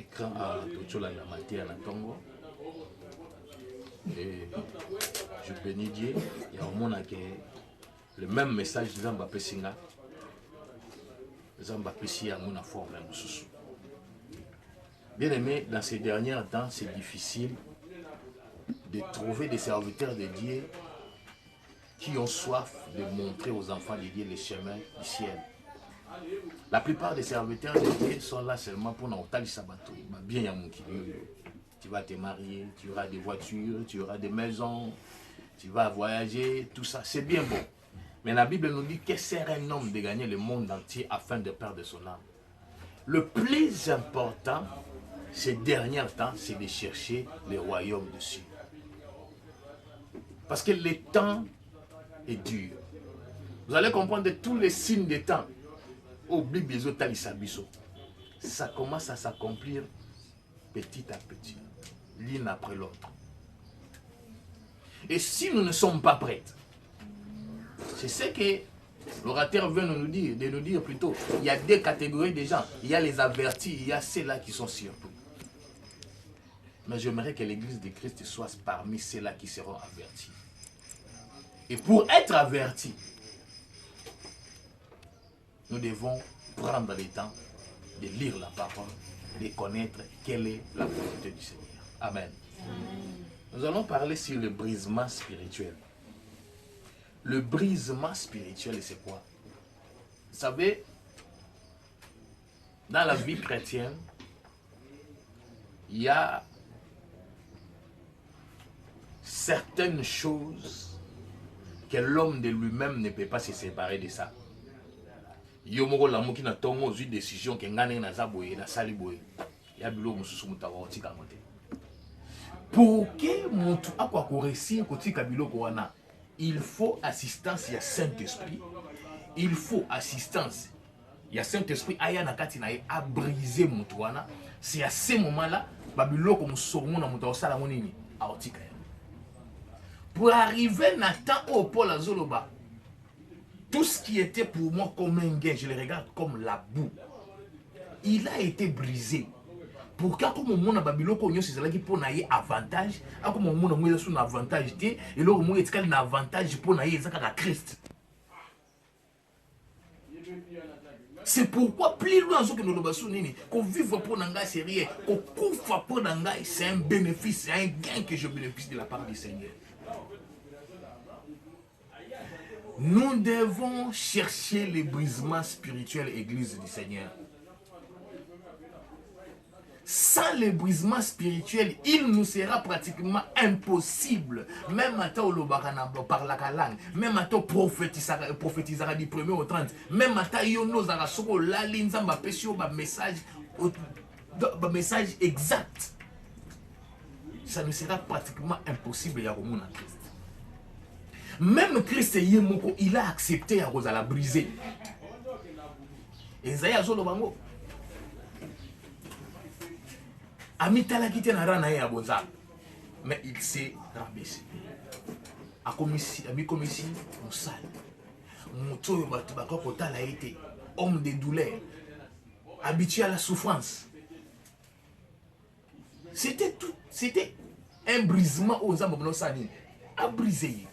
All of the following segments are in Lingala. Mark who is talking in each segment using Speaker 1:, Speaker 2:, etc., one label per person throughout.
Speaker 1: écran à Tochola la matière à Tongo. Et je bénis Dieu. Il y a au monde qui le même message de Zamba Pessinga. Zamba Pessia a mon forme même sous. Bien aimé, dans ces derniers temps, c'est difficile de trouver des serviteurs de Dieu qui ont soif de montrer aux enfants de Dieu les chemins du ciel. La plupart des serviteurs de Dieu sont là seulement pour nous sabato. Bien, tu vas te marier, tu auras des voitures, tu auras des maisons, tu vas voyager, tout ça, c'est bien bon. Mais la Bible nous dit que sert un homme de gagner le monde entier afin de perdre son âme. Le plus important, ces derniers temps, c'est de chercher le royaume de Dieu. Parce que le temps est dur. Vous allez comprendre de tous les signes des temps. Ça commence à s'accomplir petit à petit, l'une après l'autre. Et si nous ne sommes pas prêts, c'est ce que l'orateur vient de nous dire plutôt. Il y a deux catégories de gens. Il y a les avertis, il y a ceux-là qui sont surpris. Mais j'aimerais que l'église de Christ soit parmi ceux-là qui seront avertis. Et pour être avertis, nous devons prendre le temps de lire la parole, de connaître quelle est la volonté du Seigneur. Amen. Nous allons parler sur le brisement spirituel. Le brisement spirituel, c'est quoi? Vous savez, dans la vie chrétienne, il y a certaines choses que l'homme de lui-même ne peut pas se séparer de ça. Yomoko l'amour qui n'a pas eu de décision que ngane na zaboye na saliboye. Ya bilo mususu mutawa otika ngote. Pour que mutu akwa ko réussir kotika biloko wana, il faut assistance ya Saint-Esprit. Il faut assistance ya Saint-Esprit aya na kati na a briser mutu wana. C'est à ce moment-là babiloko musomo na mutawa sala nini a otika. Pour arriver na temps au Paul Azoloba, tout ce qui était pour moi comme un gain, je le regarde comme la boue. Il a été brisé. Pour que comme mon babilo konyo c'est là qui pour naïe avantage, à comme mon moi sur un avantage et là moi est un avantage pour naïe ça à Christ. C'est pourquoi plus loin que nous le nini, qu'on vive pour nanga c'est rien, qu'on couvre pour nanga c'est un bénéfice, c'est un gain que je bénéficie de la part du Seigneur. Nous devons chercher le brisement spirituel, Église du Seigneur. Sans le brisement spirituel, il nous sera pratiquement impossible, même à temps où par la langue, même à temps prophétisera du 1er au 30, même à temps où nous avons la ligne, message exact. Ça ne sera pratiquement impossible à Christ. Même Christ, il a accepté à la briser. Et Zaya Zolobango. Amitala qui tient à Rana et à Boza. Mais il s'est rabaissé. A commissi, on sale. Mon tour a été homme de douleur, habitué à la souffrance. C'était tout. C'était un brisement aux âmes à briser.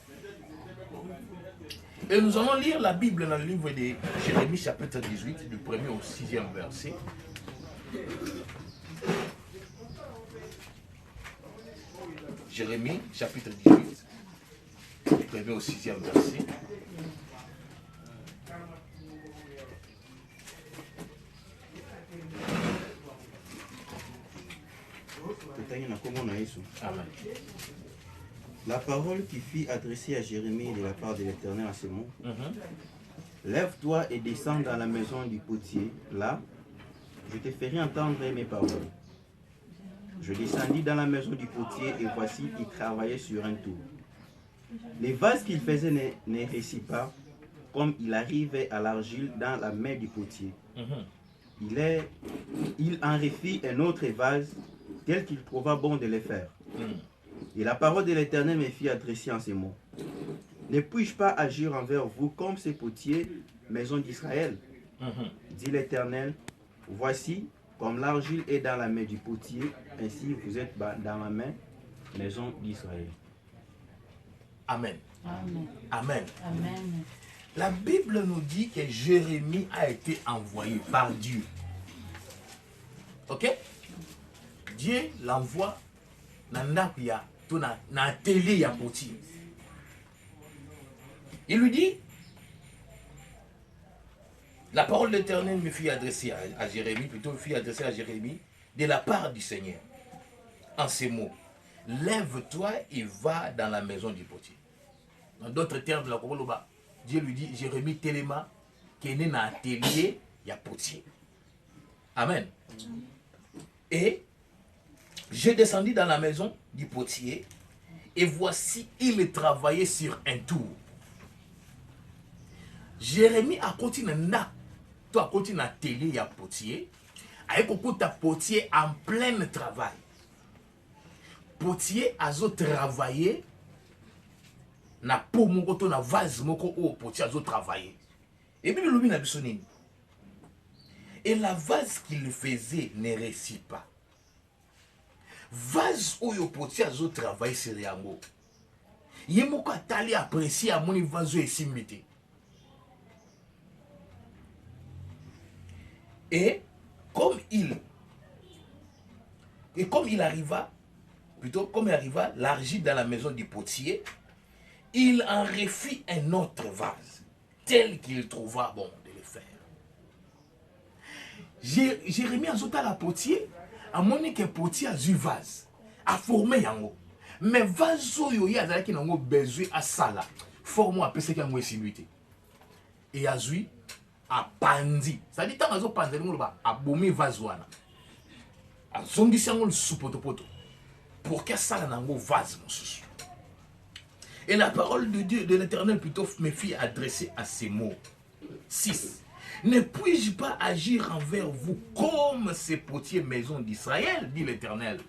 Speaker 1: Et nous allons lire la Bible dans le livre de Jérémie chapitre 18, du 1er au 6e verset. Jérémie chapitre 18, du 1er au 6e verset. Amen.
Speaker 2: La parole qui fut adressée à Jérémie de la part de l'Éternel à ce mot. Lève-toi et descends dans la maison du potier. Là, je te ferai entendre mes paroles. Je descendis dans la maison du potier et voici, il travaillait sur un tour. Les vases qu'il faisait ne réussit pas, comme il arrivait à l'argile dans la main du potier. Il en refit un autre vase, tel qu'il trouva bon de le faire. Et la parole de l'Éternel me fit adresser en ces mots. Ne puis-je pas agir envers vous comme ces potiers, maison d'Israël? Dit l'Éternel, voici, Comme l'argile est dans la main du potier, ainsi vous êtes dans ma main, maison d'Israël.
Speaker 1: Amen.
Speaker 3: Amen.
Speaker 1: Amen.
Speaker 3: Amen.
Speaker 1: La Bible nous dit que Jérémie a été envoyé par Dieu. Ok? Dieu l'envoie dans la télé à Potier. Il lui dit, la parole de l'Éternel me fut adressée à Jérémie, plutôt me fut adressée à Jérémie, de la part du Seigneur, en ces mots. Lève-toi et va dans la maison du potier. Dans d'autres termes, Dieu lui dit, Jérémie Téléma, qui est né dans l'atelier, il y a potier. Amen. Et j'ai descendu dans la maison du potier, et voici, il travaillait sur un tour. Jérémie a continué à télé, il y a potier, avec un potier en plein travail. Potier a travaillé na po moko to na vase moko o potier a travaillé. Et puis le na bisonini. Et la vase qu'il faisait ne réussit pas. Vase o yo potier a travaillé sur yango. Yemoko atali apprécier à mon vase et simité. Et comme il arriva, l'argile dans la maison du potier, il en refit un autre vase, tel qu'il trouva bon de le faire. Jérémie a zota la potier, a moni que potier a eu vase, a formé yango. Mais vase yo ya zaki nango besoin à sala, forme a pese yango esimité. Et a eu a pandi, ça dit tant azo pandi ngo ba a bomi vase wana. A zongi sango le soupoto pour que ça nango vase mosusu. Et la parole de Dieu, de l'Éternel plutôt, me fit adresser à ces mots. 6. Ne puis-je pas agir envers vous comme ces potiers maison d'Israël, dit l'Éternel.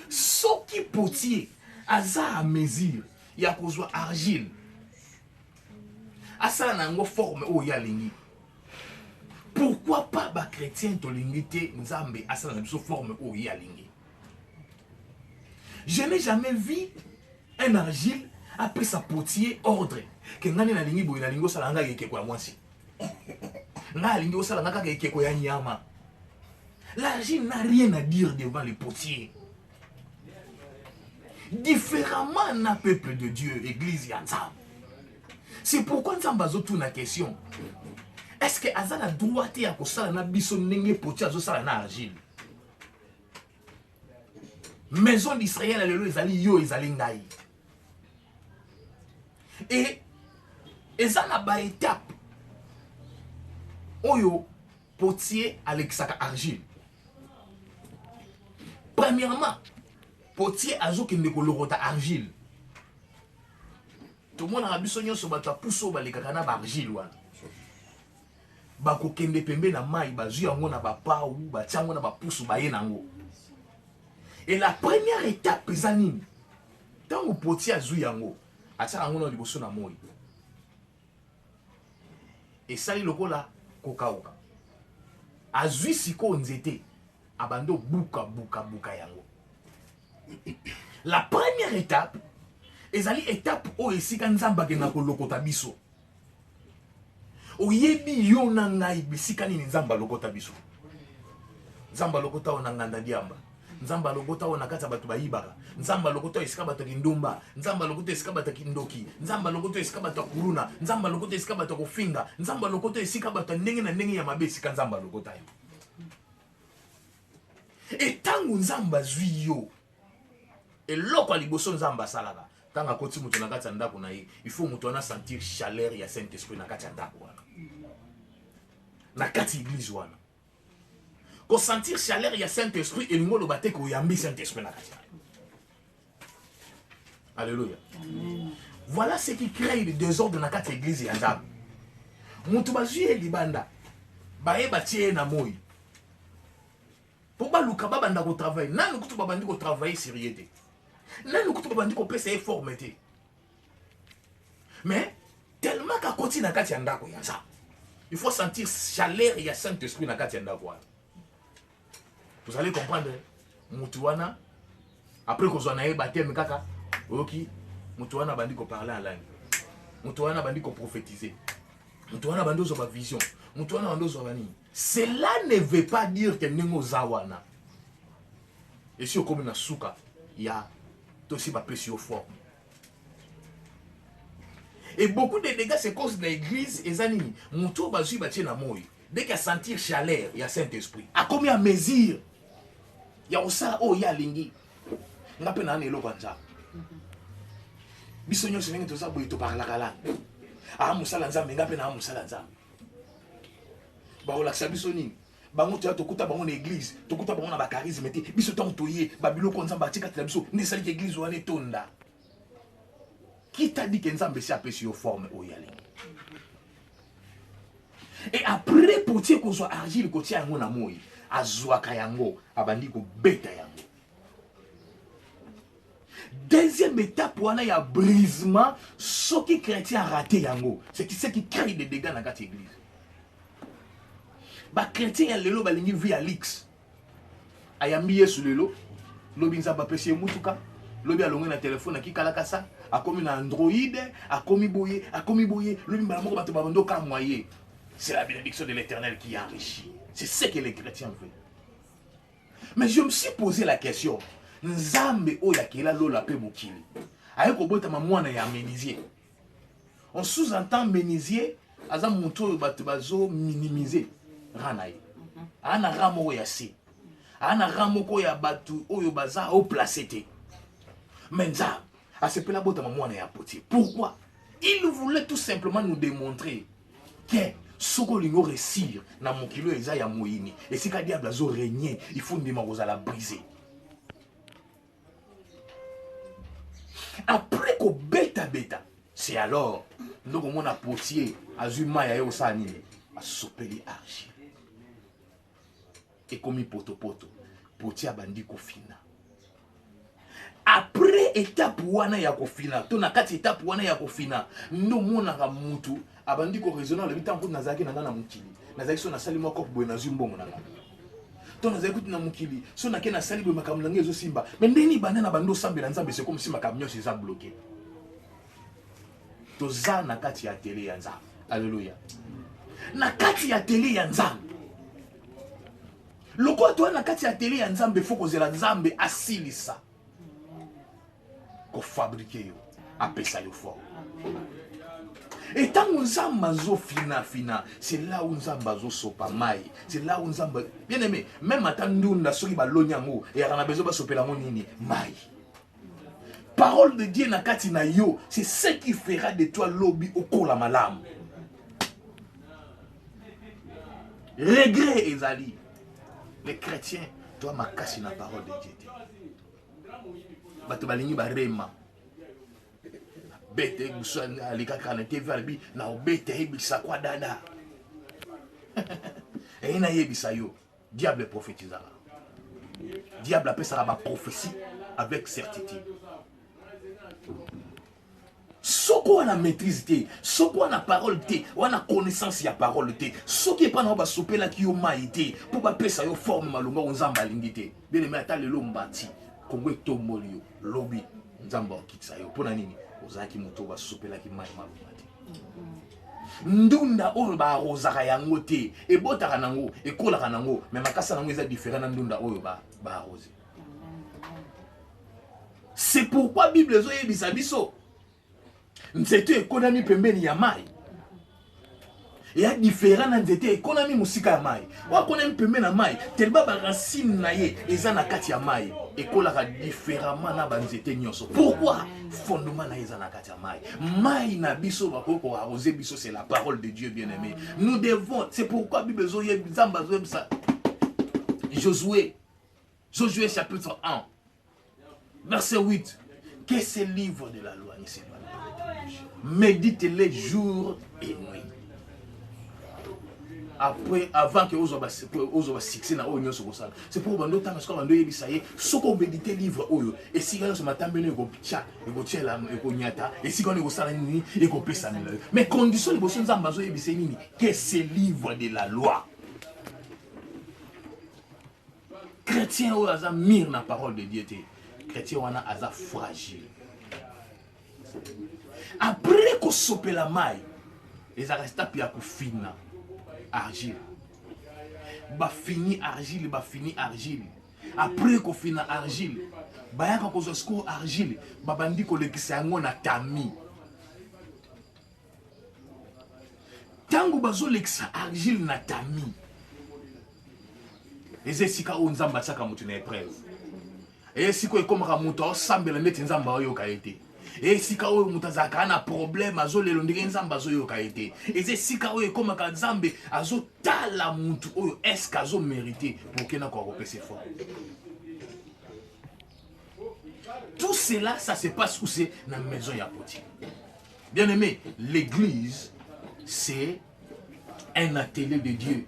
Speaker 1: Ce qui potier, à mesure, il y a qu'on soit argile. À ça, on a forme où il y a l'ingé. Pourquoi pas les chrétiens to l'ingité, nous avons à ça, on a forme où il y a l'ingé. Je n'ai jamais vu un argile après sa potier ordre que ngani na lingi boy na lingo sala nga yeke kwa mwasi. Nga lingo sala nga yeke kwa nyama. L'argile n'a rien à dire devant le potier. Différemment na peuple de Dieu, église Yansam. C'est pourquoi nous avons toute une question. Est-ce que Azan a droit à kosala na biso nenge potier azo sala na argile? Maison d'Israël, alléluia, ezali yo ezali ngai. Et ezana ba étape oyo potier alexaka argile. Premièrement, potier azo kende ko lorota argile. Tout le monde a biso nyonso bato puso balekaka na ba argile wana. Bako kende pembe na mai bazu yango na ba pau, ba tiango na ba puso ba ye nango. Et la première étape, Zanine, tant que potier a zouyango, a ça on a liboso na moi. Et ça, il là, kokaoka. A zui siko nzete, abando buka yango. La première étape, ezali étape o esika nzamba gena ko lokota biso. O yebi yo na ngai bisika ni nzamba lokota biso. Nzamba lokota o na nganda diamba. Nzamba logota ona kata batu bayibaka. Nzamba logota esika batu kindumba. Nzamba logota esika batu kindoki. Nzamba logota esika batu kuruna. Nzamba logota esika batu kofinga. Nzamba logota esika batu ndenge na ndenge ya mabesi ka nzamba logota yo. Et tangu nzamba zwi yo. Et loko aliboso nzamba salaka. Tanga koti mutu na kati ndako na ye. Il faut mutu na sentir chaleur ya Saint-Esprit na kati ndako wana. Na kati église wana. Qu'on sentir chaleur, il y a Saint-Esprit et nous le battre qu'on y a mis Saint-Esprit dans la vie. Alléluia. Amen. Voilà ce qui crée le désordre dans cette église et en Moutubazu et Libanda. Bae batie na moi. Pour pas l'oukaba banda ko travail. Nan nous kutuba bandi ko travailler sérieuxité. Nan nous kutuba bandi ko pesa efformité. Mais tellement qu'à continuer na kati ndako ya ça. Il faut sentir chaleur, il y a Saint-Esprit dans la ndako. Vous allez comprendre. Mutuana, après qu'on soit baptême kaka, ok, Mutuana bandi ko parler en langue. Mutuana bandi ko prophétiser. Mutuana bandi ko vision. Mutuana bandi ko bani. Cela ne veut pas dire que nengo zawana. Et si on comme na souka, il y a aussi ma pression fort. Et beaucoup de dégâts se causent dans l'église et zanini. Mutu bazu batie na moi. Dès qu'il y a sentir chaleur, il y a Saint-Esprit. À combien mesure? Il y a aussi oh il y a lingi. Nga pe na nelo kwanza. Biso nyo senenge to sa boy to parla kala. Ah musala nzambe nga pe na musala nzambe. Ba ola biso nini? Bango to kuta bango na église, to kuta bango na ba charisme te. Biso to toye ba biloko nzamba tika tla biso ne sali église wana tonda. Qui t'a dit que nzambe si apesi yo forme o yali? Et après pour dire qu'on soit argile ko tia ngo na moyi, azwa kayango abandi ko beta yango. Deuxième étape, il y a brisement. Ce qui chrétien raté yango, c'est ce qui crée des dégâts dans cette église. Les chrétiens lelo balingi via Alix. Ayambiye sur lelo, lobi nza ba pesi mutuka, lobi alonga na téléphone ki kala kasa, akomi na Android, akomi boye, lobi mbala moko bato babando ka moyen. C'est la bénédiction de l'Éternel qui enrichit. C'est ce que les chrétiens veulent. Mais je me suis posé la question. Nzambe oya kela lola pe mokili. Aye ko bota mwana ya ménisier. On sous-entend ménisier aza monto bato bazo minimiser ranaye. Ana ramo ya si. Ana ramo ko ya batu oyo baza au placete. Mais Nzambe a se pela bota mwana ya potier. Pourquoi? Il voulait tout simplement nous démontrer que soko lingo réussir na mokilo eza ya moyini. Et si ka diable azo régner, il faut ndima kozala briser. Après qu'on bêta, c'est alors nous on a potier azuma ya osani a sopeli argile. Et comme poto potier bandi kofina. Après étape wana ya kofina, to na kati étape wana ya kofina, nous mona ka mutu abandi ko raisonner le bitanko nazaki na ngana mukili. Nazaki so na sali moko boye na zumbongo na ngana. To na zaikuti na mukili so na kena sali boye makamlange zo simba. Mais ndeni banana bando sambela nzambe c'est comme si makamnyo c'est bloqué. To za na kati ya télé ya nzambe. Alléluia. Na kati ya télé ya nzambe. Loko to na kati ya télé ya nzambe faut ko zela nzambe asilisa. Ko fabriquer yo, apesa yo fort. Et tant que Nzamba zo fina, c'est là où Nzamba zo sopa mai. C'est là où Nzamba... Bien aimé, même à Tandounda, soki ba lonyango, et à la besoin ba sopela monini, mai. Parole de Dieu na kati na yo, c'est ce qui fera de toi lobby au kola malam. Regret ezali. Les chrétiens doivent makasi na parole de Dieu. Bato balingi ba rema. Bete busana alika kana TV albi na obete ebisa kwa dada. Et ina yebisa yo, diable prophétisera. Diable appelle ba prophétie avec certitude. Soko na maîtrise te, soko na parole te, wana connaissance ya parole te. Soki pa na ba sopela ki yo maïté pour ba pesa yo forme malonga onzamba lingité. Bien aimé ata lelo mbati, Kongo tomboli yo, lobby nzamba okitsa yo. Pona nini? Ozaki moto ba sopela ki mai malonga te. Ndunda oyo ba rozaka yango te, ebotaka nango, ekolaka nango, mais makasa nango eza différent na ndunda oyo ba rose. C'est pourquoi Bible zo yebisa biso. Nzete économie pembeni ya mai. Il y a différents nzete économie musika ya mai. Wa économie pembeni na mai, telba ba racine na ye eza na kati ya mai. Ekolaka différemment na ba nzete nyonso. Pourquoi? Fondement na eza na kati ya mai. Mai na biso ba ko arroser biso, c'est la parole de Dieu bien-aimé. Nous devons, c'est pourquoi Bible zo yebisa ça. Josué chapitre 1 verset 8. Que ce livre de la loi ne s'éloigne. Médite-les jour et nuit. après, avant que vous ayez succès dans l'Union sociale. C'est pour que vous ayez dit ce qu'on veut dire livre. Et si vous avez dit et si vous avez dit mais condition que c'est livre de la loi. Chrétien ou aza mire na parole de Dieu. Chrétien wana aza fragile. Après qu'on sope la maille, ils restent puis à fina argile. Ba fini argile, ba fini argile. Après qu'on finit argile, ba yaka ko zosko argile, ba bandi ko lekisa yango na tami. Tango bazo lekisa argile na tami. Eze sika o nzamba tsaka mutu na épreuve. Et siko ekomaka mutu osambela neti nzamba oyo ka été. Et sika oyo mutu azaka na problème azolelo ndenge nzamba azoyo ka été. Eze sika oyo ekomaka nzambe azotala mutu oyo est-ce qu'azo mérité pour que na ko repese fort. Tout cela, ça se passe où c'est dans la maison Yapoti. Bien aimé, l'église, c'est un atelier de Dieu.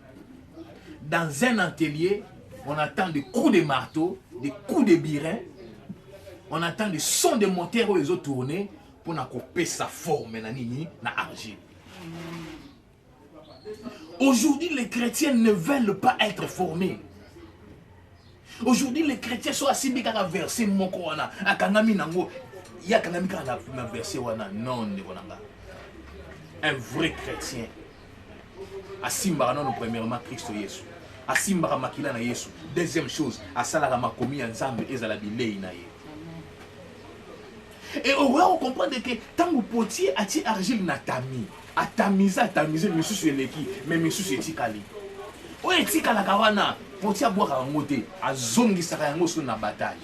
Speaker 1: Dans un atelier, on attend des coups de marteau, des coups de birin, on attend des sons de moteur où ils ont tourné pour couper sa forme dans l'argile. Aujourd'hui, les chrétiens ne veulent pas être formés. Aujourd'hui, les chrétiens sont assis à verser mon corona. À Kangami Nango, il y a Kangami qui a versé wana. Non, un vrai chrétien. Asimba non premièrement Christ Jésus. Asimba makila na Yesu. Deuxième chose, asala makomi nzambe ezala bilei na ye. Et on va comprendre que tant que potier a ti argile na tami, atamiza monsieur sur l'équipe, mais monsieur c'est tikali. O etikala kawana, potier a boire en moté, a zongi sakayango sur na bataille.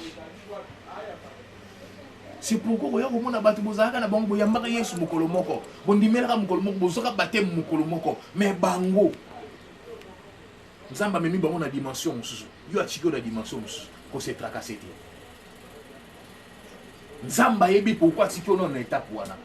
Speaker 1: C'est pourquoi vous avez un bateau bozaka na bango yambaka Yesu mukolo moko. Bondimela mukolo moko bozoka batem mukolo moko, mais bango. Nzamba memi bango na dimension mususu. Yo atiko na dimension mususu ko se tracasser. Nzamba yebi pourquoi tiko non na étape wana.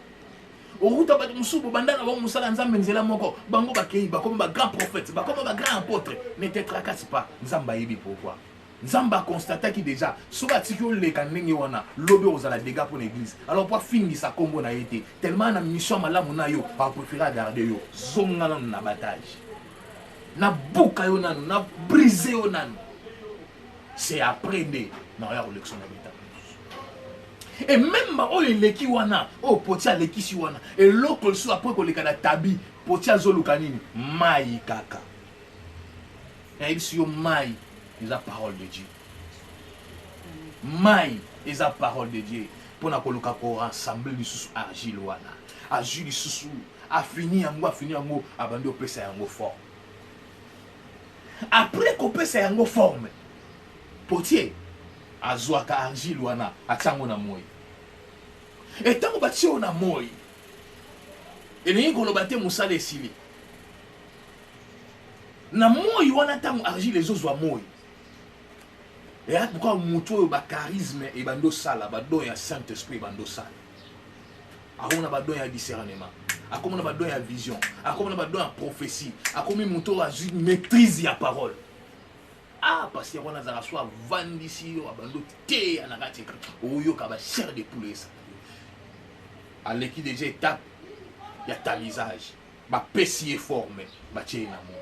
Speaker 1: Oruta bato mususu bandana bango musala nzambe nzela moko, bango bakei ba comme ba grand prophète, ba comme ba grand apôtre, ne te tracasse pas. Nzamba yebi pourquoi. Nzamba constate qui déjà soba tiko le kanenge wana lobe ozala dégâts pour l'église. Alors pour finir sa combo na été tellement na mission malamu na yo pa préférer garder yo zonga na bataille. Na buka yo nanu na briser yo nanu. C'est après na ya élection na beta. Et même o leki wana o potia leki si wana et l'autre so après ko leka na tabi potia zoluka nini mai kaka. Et il yo mai is la parole de Dieu. Mai is la parole de Dieu. Pour na koluka ko rassembler du sous argile wana. Argile sous a fini yango abandi opesa yango fort. Après qu'on pesa yango forme. Potier azwaka argile wana atsango na moi. Et tant que bati na moi. Et ni ko lobate musale sili. Na moi wana tango argile ezozwa moi. Et là, pourquoi muto ba charisme et bando sala, ba don ya Saint-Esprit bando sala. Akona ba don ya discernement, akona ba don ya vision, akona ba don ya prophétie, akona muto a maîtrise ya parole. Ah, parce que on a za soit vandisi yo bando te ya na kati oyo ka ba chair de poulet ça. À l'équipe déjà étape ya tamisage, ba pesier formé, ba tie na mo.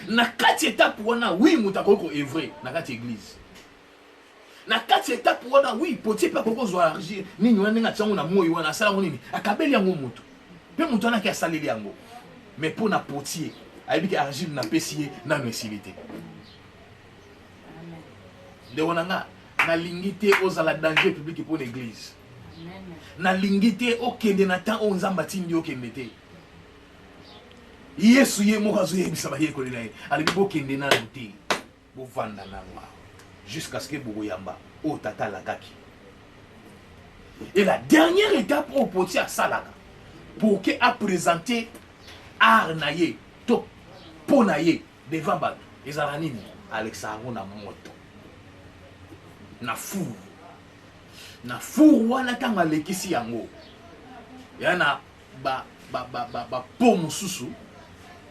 Speaker 1: Na kati étape wana oui mutakoko est vrai na kati église. Na kati étape wana oui potier pa koko zo argile nini wana nga tsango na moyo wana sala nini akabeli yango mutu. Pe mutu wana ki asaleli yango. Mais pour na potier ayebi ki argile na pesier na mesilité. De wana nga na lingité ozala danger public pour l'église. Na lingité okende na temps o nzamba tindi okende te. Yesu ye mokazo ye bisaba ye kolela ye ali bokende na luti bo vanda na ngwa jusqu'à ce que bo yamba o tata la kaki. Et la dernière étape au poti à salaka pour que a présenter art naye to ponaye devant ba ezalani Alexandre na moto na four wana tanga lekisi yango yana ba po mosusu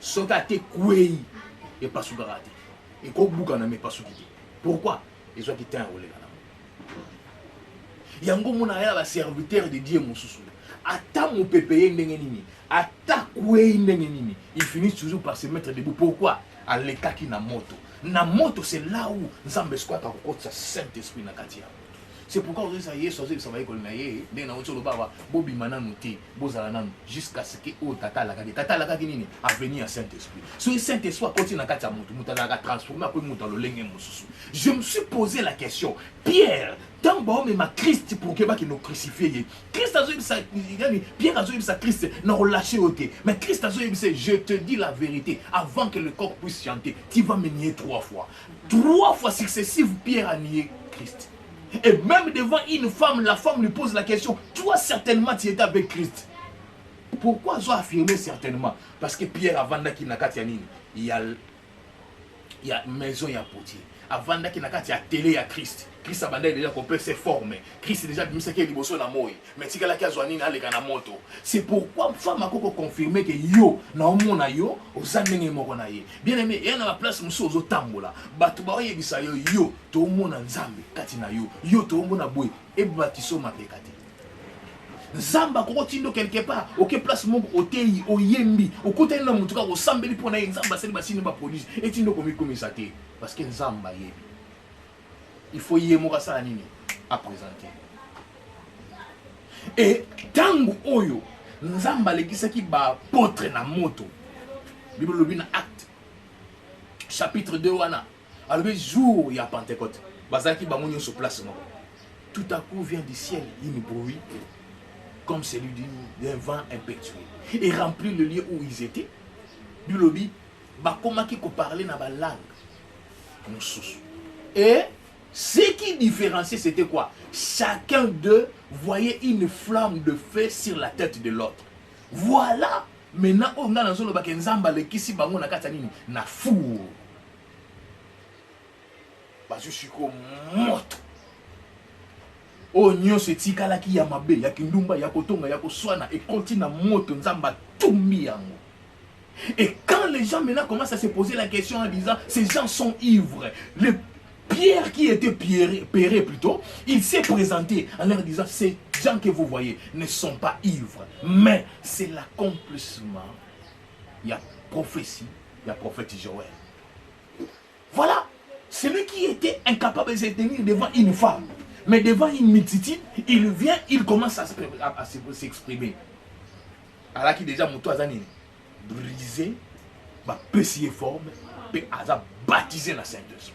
Speaker 1: soki ate kwei epasukaka te ekobukana me epasuki te. Pourquoi? Ezwaki te akolela nango. Yango mona ya baserviteur de Dieu mosusu ata mopepe ye ndenge nini, ata kwei ndenge nini, il finit toujours par se mettre debout. Pourquoi? Alekaki na moto. Na moto, c'est là où Nzambe squata kokotsa Saint-Esprit na kati ya. C'est pourquoi vous savez ça va école na ye, ndenge na otso loba bobi mananu te, bozala nanu jusqu'à ce que o tata la kaki nini a venir à Saint-Esprit. So Saint-Esprit akoti na kati ya moto, moto la transformer après moto lo lenge mosusu. Je me suis posé la question, Pierre, tant bon mais ma Christ pour que ba qui nous crucifier. Christ a dit ça, Pierre a dit ça Christ n'a relâché OK. Mais Christ a dit je te dis la vérité, avant que le corps puisse chanter, tu vas me nier 3 fois. 3 fois successives Pierre a nié Christ. Et même devant une femme, la femme lui pose la question, toi certainement tu étais avec Christ. Pourquoi j'ai affirmé certainement? Parce que Pierre avant qu'il n'a qu'à il y a maison, il y a potier. Avant qu'il n'a qu'à télé, il y a Christ. Christ a déjà compris ses formes. Christ est déjà mis ce qu'il y a dans mais si quelqu'un a joigné dans moto. C'est pourquoi femme a confirmé que yo na omona yo ozanenge moko na ye. Bien aimé, il y a na place muso zo tambola. Batu ba yebisa yo to omona Nzambe kati na yo to omona boy e batiso mapekate. Nzamba koko tindo quelque part, OK place moko oteyi oyembi, okota na mutuka ko sambeli pona Nzamba seli basini ba produit et tindo komi komisate parce que Nzamba yebi. Il faut y avoir ça à présenter. Et tango oyo Nzamba lekisaki ba potre na moto. Bible lobi na acte chapitre 2 wana. Alors le jour il y a Pentecôte. Bazaki ba monyo sur place moko. Tout à coup vient du ciel une bruit comme celui d'un vent impétueux et remplit le lieu où ils étaient. Bible lobi ba komaki ko parler na ba langue. Et ce qui différenciait, c'était quoi? Chacun d'eux voyait une flamme de feu sur la tête de l'autre. Voilà. Maintenant, on a dans le bac Nzamba le kisi bango na katanini na four. Parce que je suis comme mort. Oh nyo se tikala ki ya mabe, ya kindumba, ya kotonga, ya koswana et continue à moto Nzamba tumbi yango. Et quand les gens maintenant commencent à se poser la question en disant ces gens sont ivres, le Pierre qui était péré plutôt, il s'est présenté en leur disant ces gens que vous voyez ne sont pas ivres, mais c'est l'accomplissement. Il y a prophétie, il y a prophète Joël. Voilà, celui qui était incapable de se tenir devant une femme, mais devant une multitude, il vient, il commence à s'exprimer. Alors qu'il déjà moutou azani brisé, ba pessier forme, pe aza baptisé dans le Saint-Esprit.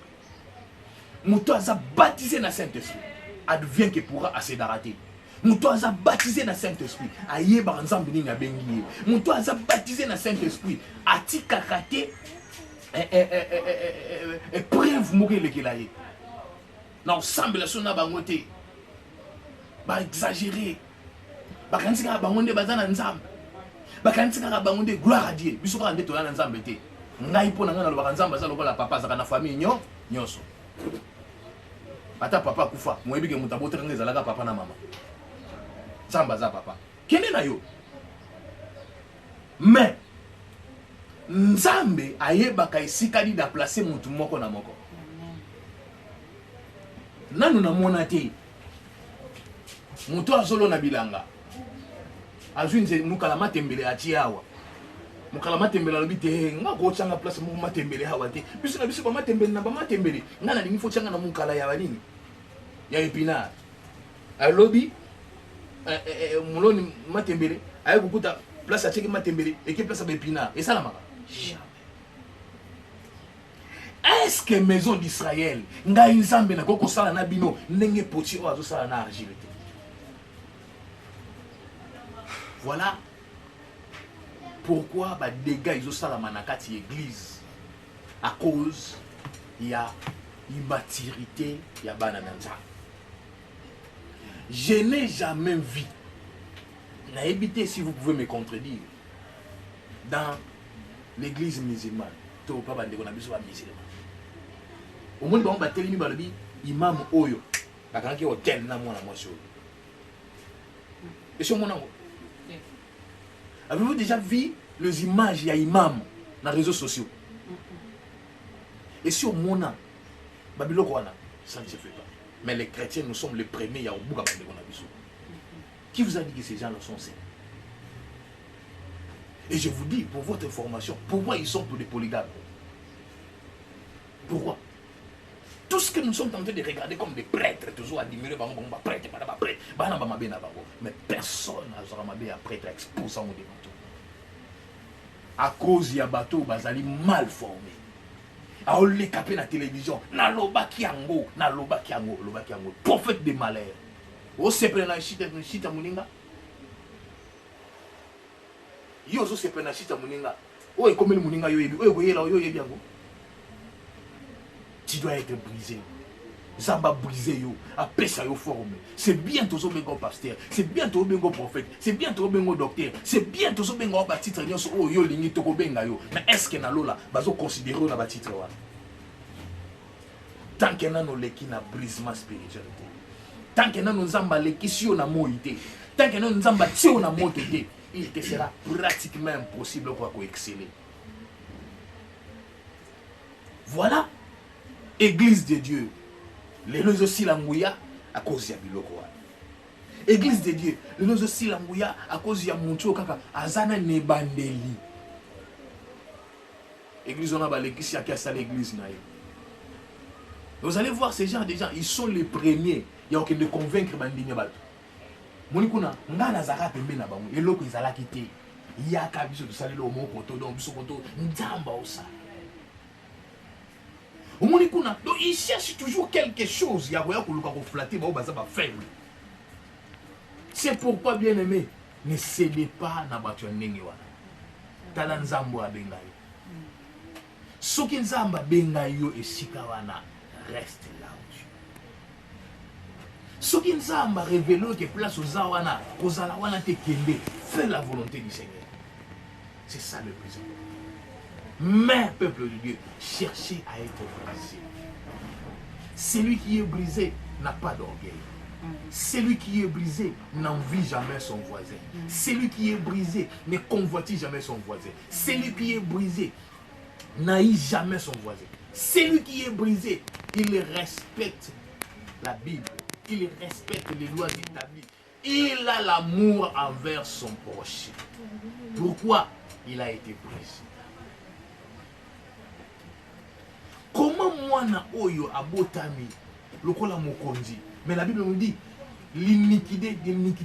Speaker 1: Moutou aza baptisé dans le Saint-Esprit. Advient que pourra assez d'arrêter. Moutou aza baptisé dans le Saint-Esprit. Aye ba nzambe ni na bengi. Moutou aza baptisé dans le Saint-Esprit. Ati kakate preuve mouké le kelaye. Na ensemble la sona bangote. Ba exagérer. Ba kantika bangonde bazana nzambe. Ba kantika bangonde gloire à Dieu. Biso ka ndeto na nzambe te. Ngai pona ngana lo ba nzambe za lokola papa za kana famille nyonso. Ata papa kufa, moyebi ke mutabote ngeza laka papa na mama. Nzamba za papa. Kende na yo. Mais Nzambe ayebaka esika di da placer mutu moko na moko. Nanu na mona te. Mutu azolo na bilanga. Azwinze mukala matembele ati awa. Mukala matembele lobi te nga ko tsanga place mu matembele hawa te. Biso na biso ba matembele na ba matembele. Ngana lingi fo tsanga na mukala ya banini. Ya epinard. Alobi muloni matembele aye kukuta place a cheki matembele et que place a epinard. Et ça la maka. Est-ce que maison d'Israël nga nzambe na koko sala na bino ndenge poti o azo sala na argile te? Voilà pourquoi bah dégâts ils ont ça la manakati église à cause il y a immaturité, il y a banananza. Je n'ai jamais vu, n'a évité si vous pouvez me contredire, dans l'église musulmane, tout pas bande qu'on a besoin de musulmans. Au moins bon bateli ni balobi imam oyo, la kanaki hôtel na mona moi sur. Et sur mon ango. Avez-vous déjà vu les images il y a imam dans les réseaux sociaux? Et si au monde, ça ne se fait pas. Mais les chrétiens, nous sommes les premiers. Il y a beaucoup de gens. Qui vous a dit que ces gens-là sont saints? Et je vous dis, pour votre information, pourquoi ils sont pour des polygames? Pourquoi? Tout ce que nous sommes tentés de regarder comme des prêtres, toujours admirer, mais personne n'a prêtre exposant au débateau. À cause il y a bateau, bazali mal formé. A olé capé na télévision, na loba kiango, prophète de malheur. O se prena chita muninga. Yo zo se prena chita muninga. O e komeli muninga yo yebi, o e boyela yo yebi yango. Tu dois être brisé. Zamba brisé yo, apesa yo formé. C'est bien tozo bengo pasteur, c'est bien tozo bengo prophète, c'est bien tozo bengo docteur, c'est bien tozo bengo ba titre nyonso o yo lingi toko benga yo. Mais est-ce que na lola bazo considérer na ba titre wa? Tant que nano leki na brisement spiritualité. Tant que nano nzamba leki si yo na moité. Tant que nano nzamba ti yo na moité, il te sera pratiquement impossible quoi ko exceller. Voilà. Église de Dieu. Les gens aussi l'angouya à cause de biloko. Église de Dieu. Les gens aussi l'angouya à cause de Moucho kaka azana nebandeli. Église on a balé qui a ça l'église naïe. Vous allez voir ces gens, des gens, ils sont les premiers. Il y a aucun de convaincre bandini bato. Monikuna ngana zara pembe na bango eloko izala kité. Il y a kabiso de salelo au mon koto donc biso koto nzamba osa. Donc il cherche toujours quelque chose. C'est pourquoi, bien aimé, ne cédez pas à battu nengewana. Tala nzambo a bengayo. Soki nzamba bengayo et sikawana reste là où tu es. Soki nzamba révèle que place aux zawana, aux alawana te kende, fais la volonté du Seigneur. C'est ça le plus important. Mais, peuple de Dieu, cherchez à être brisé. Celui qui est brisé n'a pas d'orgueil. Celui qui est brisé n'envie jamais son voisin. Celui qui est brisé ne convoitise jamais son voisin. Celui qui est brisé n'haït jamais son voisin. Celui qui est brisé, il respecte la Bible. Il respecte les lois établies. Il a l'amour envers son prochain. Pourquoi il a été brisé? Comment moi na oyo abotami lokola mokonzi? Mais la Bible nous dit l'iniquité de nous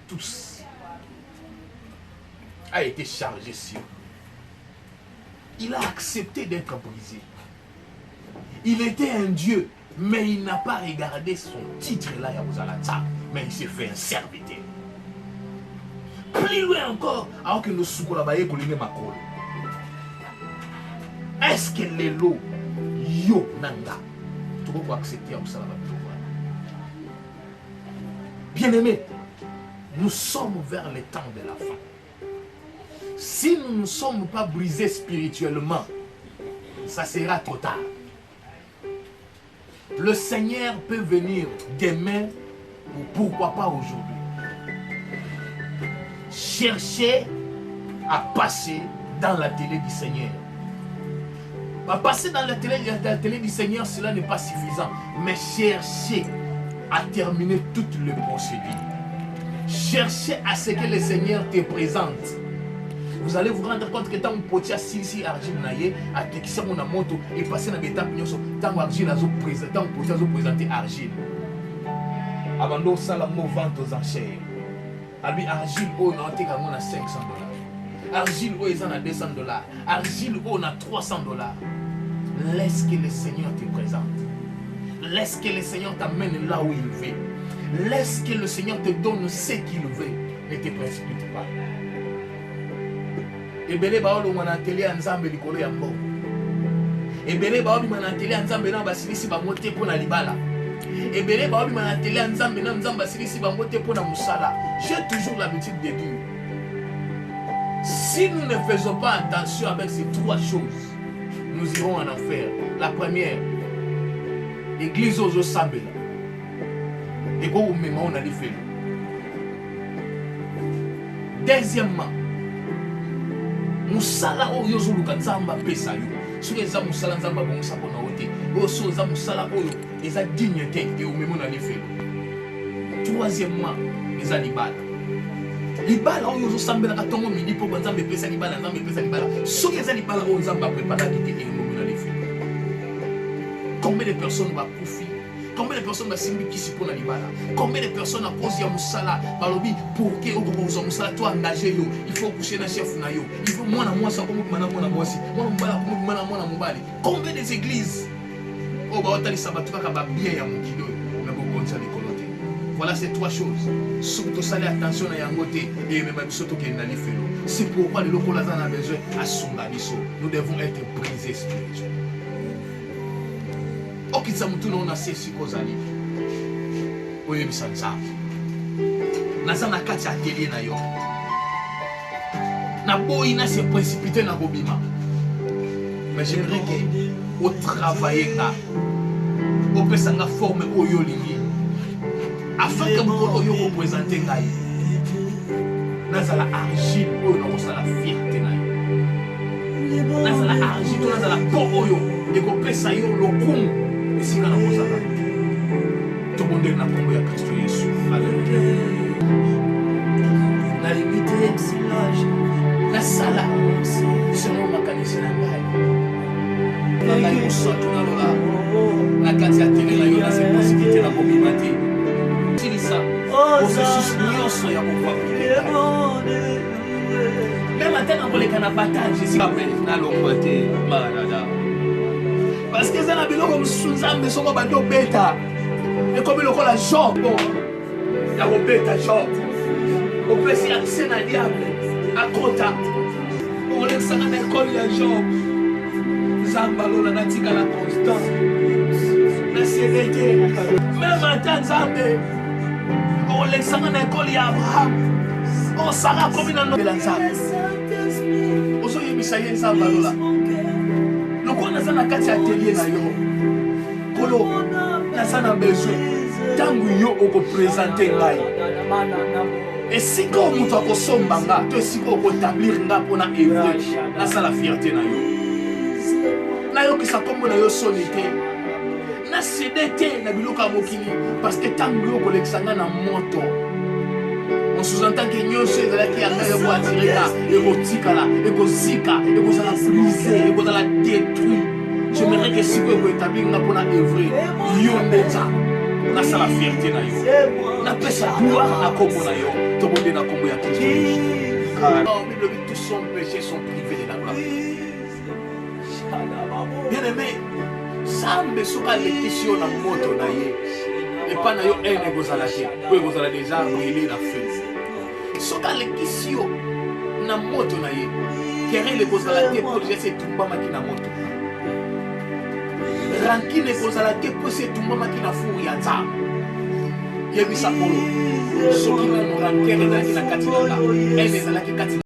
Speaker 1: tous a été chargée sur. Il a accepté d'être brisé. Il était un Dieu, mais il n'a pas regardé son titre là, mais il s'est fait un serviteur. Plus loin encore, alors que nous sommes là-bas, est-ce que les lots yo nanga tu peux accepter au salama? Bien aimé, nous sommes vers le temps de la fin. Si nous ne sommes pas brisés spirituellement, ça sera trop tard. Le Seigneur peut venir demain ou pourquoi pas aujourd'hui. Cherchez à passer dans la télé du Seigneur. Passer dans la télé du Seigneur, cela n'est pas suffisant. Mais cherchez à terminer toutes les procédures. Cherchez à ce que le Seigneur te présente. Vous allez vous rendre compte que tant que vous avez si argile naïe, à te qui mon moto et passer dans l'étape tant que argile a présenté argile. Avant ça, la mot vente aux enchères. Abi argile on a été à $500. Argile on est à $200. Argile on a $300. Laisse que le Seigneur te présente. Laisse que le Seigneur t'amène là où il veut. Laisse que le Seigneur te donne ce qu'il veut. Ne te précipite pas. Ebele baolo manateli anzambe likolo ya mbongo. Ebele baolo manateli anzambe na basilisi bamote pona libala. Ebele baolo manateli anzambe na nzamba basilisi bamote pona musala. J'ai toujours l'habitude de dire, si nous ne faisons pas attention avec ces trois choses, nous irons en enfer. La première, l'église aux Sambela. Et qu'on on a dit fait. Deuxièmement, musala oyo ozoluka nzambe apesa yo soki eza mosala nzambe abongisa mpona yo te oyo so eza mosala oyo eza digne te eomemo na lefelo. Troisièmement eza libala. Libala oyo ozosambelaka ntongo midi mpo nzambe epesa libala nzambe epesa libala soki eza libala oyo nzambe apreparaki te eomemo na lefelo. Combien de personnes bakufi? Combien de personnes basimbi kisi mpona libala? Combien de personnes à cause ya musala balobi pour que okokozwa musala to engagé yo il faut coucher na chef na yo il faut mwana mwasi akomokima na mwana mwasi mwana mobali akomokima na mwana mobali. Combien des églises oyo baotalisa bato kaka babien ya mokili oyo me bokonisa likolo te. Voilà ces trois choses soki tosali attention na yango te emema biso tokende na lifelo. C'est pourquoi le lokola aza na besoin asunga biso. Nous devons être brisés spirituellement. Okitsa mutu na sesi kozali oyebisa nzambe naza na kati ya atelier na yo naboyi na se précipité na kobima mais j'aimerais que otravaille nga opesa nga forme oyo olingi afin que mokolo oyo okoprésente ngai nazala argile oyo nakosala fierté na yo nazala argile to nazala po oyo ekopesa yo lokumu esika na kozala tobondeli na kombo ya Kristo Yesu. Alleluia. Na limite nasala selon makanisi na ngai ngai mosantu naloba na kati ya tele na yo na se possibilité na kobima te silisa processus nyonso ya kokwapile même ata na koleka na batage esika mpe nalongwa te marada parce que ça n'a pas comme Suzanne soko bando beta et comme le la Job ya ko beta Job on peut s'y accès na diable à contact on laisse ça na école ya Job zambalo na tika la constant na sévérité même en temps zambe on laisse ça na école ya Abraham on sera comme dans la nzambe oso yebisa ye zambalo la loko naza na kati ya atelier na yo kolo naza na besoin ntango yo okoprésente ngai esika moto akosomba nga to esika okotablir nga mpona evre nasala fierté na yo nayokisa nkombo na yo soni te nasede te na biloko ya mokili parce que ntango yo okolekisa nga na moto on sous-entend que nyonso ezalaki ya ngai ekoatireka ekotikala ekozika ekozala brise ekozala détruit. J'aimerais que sikoyo ekoétablir nga mpona evre yo nde nzambe nasala fierté na yo napesa gloire na kombo na yo tobonde na kombo ya Kristo Yesu. Bible dit tous son péché sont privés de la gloire. Bien aimé nzambe soki alekisi yo na moto na ye epa na yo ene ekozala te po ekozala deja brûlé na feu. soki alekisi yo na moto na ye kerele ekozala te mpo deja se etumbamaki na moto rankine ekozala te mpo se etumbamaki na furu ya nzambe yebisa polo soki nano rankere ezalaki na kati na nga ene ezalaki kati